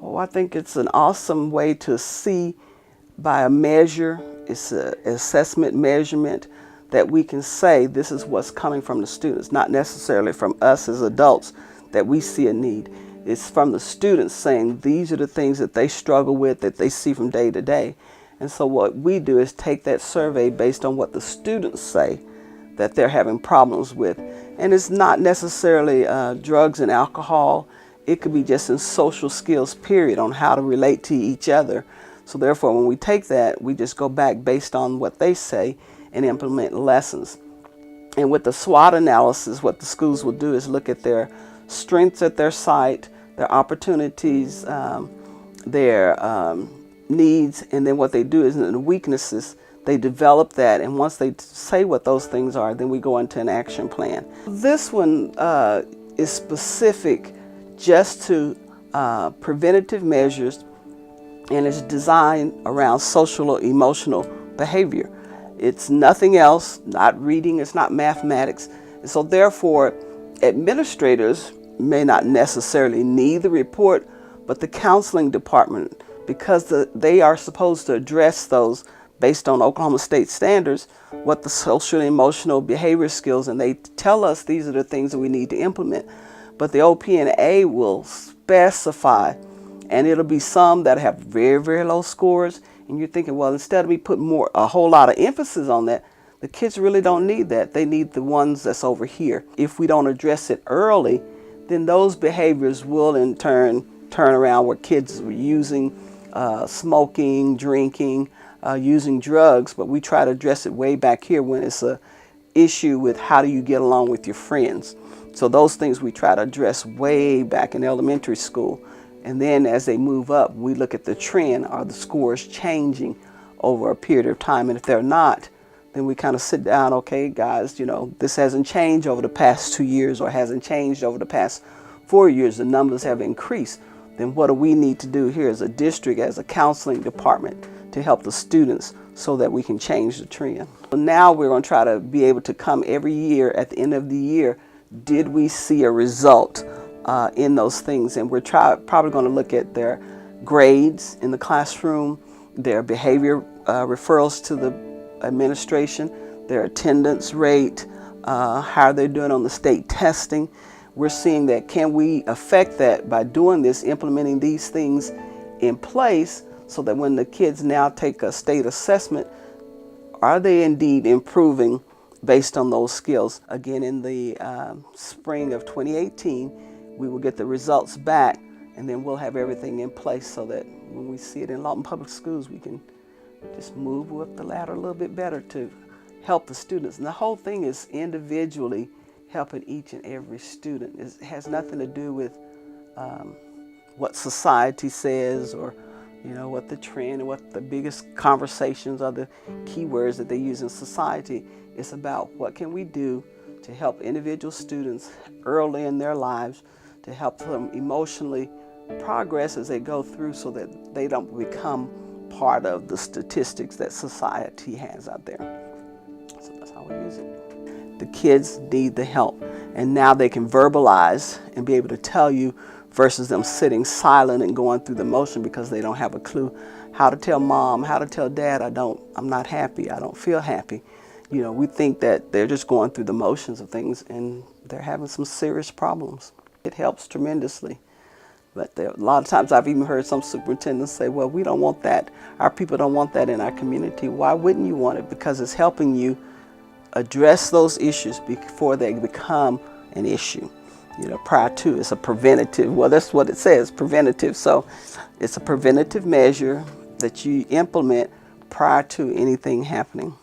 Oh, I think it's an awesome way to see by a measure. It's an assessment measurement that we can say this is what's coming from the students, not necessarily from us as adults that we see a need. It's from the students saying these are the things that they struggle with, that they see from day to day. And so what we do is take that survey based on what the students say that they're having problems with. And it's not necessarily drugs and alcohol. It could be just in social skills, period, on how to relate to each other. So therefore, when we take that, we just go back based on what they say and implement lessons. And with the SWOT analysis, what the schools will do is look at their strengths at their site, their opportunities, their needs, and then what they do is in the weaknesses, they develop that, and once they say what those things are, then we go into an action plan. This one is specific just to preventative measures, and it's designed around social or emotional behavior. It's nothing else, not reading, it's not mathematics. And so therefore, administrators may not necessarily need the report, but the counseling department, because they are supposed to address those based on Oklahoma State standards, what the social and emotional behavior skills, and they tell us these are the things that we need to implement. But the OPNA will specify, and it'll be some that have very, very low scores, and you're thinking, well, instead of me putting a whole lot of emphasis on that, the kids really don't need that. They need the ones that's over here. If we don't address it early, then those behaviors will in turn turn around where kids are using smoking, drinking, using drugs, but we try to address it way back here when it's a issue with how do you get along with your friends. So those things we try to address way back in elementary school. And then as they move up, we look at the trend. Are the scores changing over a period of time? And if they're not, then we kind of sit down, okay, guys, you know, this hasn't changed over the past 2 years or hasn't changed over the past 4 years. The numbers have increased. Then what do we need to do here as a district, as a counseling department, to help the students so that we can change the trend? So now we're going to try to be able to come every year at the end of the year. Did we see a result in those things? And we're probably going to look at their grades in the classroom, their behavior referrals to the administration, their attendance rate, how they're doing on the state testing. We're seeing that can we affect that by doing this, implementing these things in place so that when the kids now take a state assessment, are they indeed improving based on those skills? Again, in the spring of 2018, we will get the results back, and then we'll have everything in place so that when we see it in Lawton Public Schools, we can just move up the ladder a little bit better to help the students. And the whole thing is individually helping each and every student. It has nothing to do with what society says or what the trend and what the biggest conversations are, the keywords that they use in society. It's about what can we do to help individual students early in their lives, to help them emotionally progress as they go through so that they don't become part of the statistics that society has out there. So that's how we use it. The kids need the help, and now they can verbalize and be able to tell you versus them sitting silent and going through the motion because they don't have a clue how to tell mom, how to tell dad, I'm not happy, I don't feel happy. We think that they're just going through the motions of things and they're having some serious problems. It helps tremendously. But a lot of times I've even heard some superintendents say, well, we don't want that. Our people don't want that in our community. Why wouldn't you want it? Because it's helping you address those issues before they become an issue. Prior to, it's a preventative, well, that's what it says, preventative. So it's a preventative measure that you implement prior to anything happening.